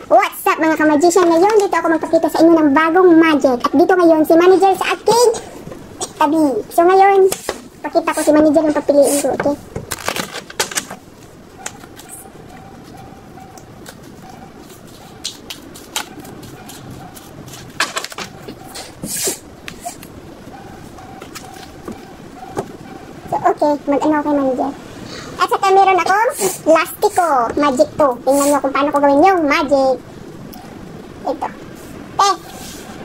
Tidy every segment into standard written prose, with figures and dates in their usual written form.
What's up mga ka-magician? Ngayon dito ako magpakita sa inyo ng bagong magic. At dito ngayon si manager sa aking tabi. So ngayon, pakita ko si manager yung papiliin ko, okay? So okay, mag-ano kay manager. At saka meron akong lastiko, magic to. Tingnan nyo kung paano ko gawin yung magic. Ito.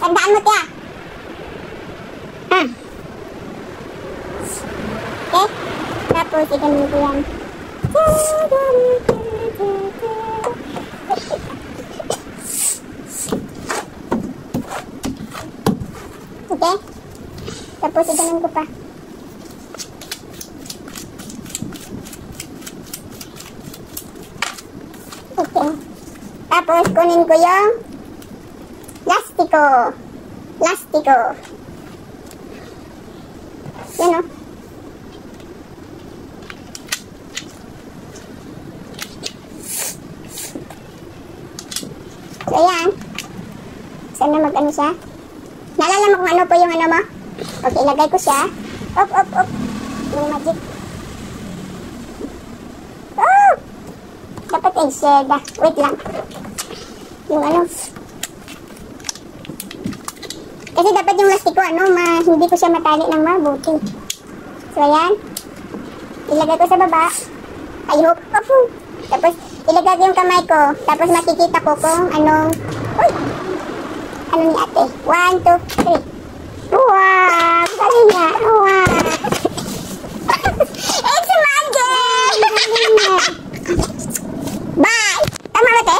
Tandaan mo tiya. Okay? Tapos, iganin ko yan. Okay? Tapos, iganin ko pa. Okay. Tapos, kunin ko yung lastiko. Lastiko. Yan o. So, ayan. Sana mag-ano siya. Naalala mo kung ano po yung ano mo? Okay, ilagay ko siya. Op. Yung magic. Oh! Dapat i-share da. Wait lang. Yung ano. Kasi dapat yung lastiko, hindi ko siya matali ng mabuti. So, ayan. Ilagay ko sa baba. I hope. Tapos, ilagay ko yung kamay ko. Tapos, makikita ko kung anong... Uy! Ano ni ate? 1, 2, 3. Wow! Galing niya. Wow! It's magic! Bye! Tama ba, te?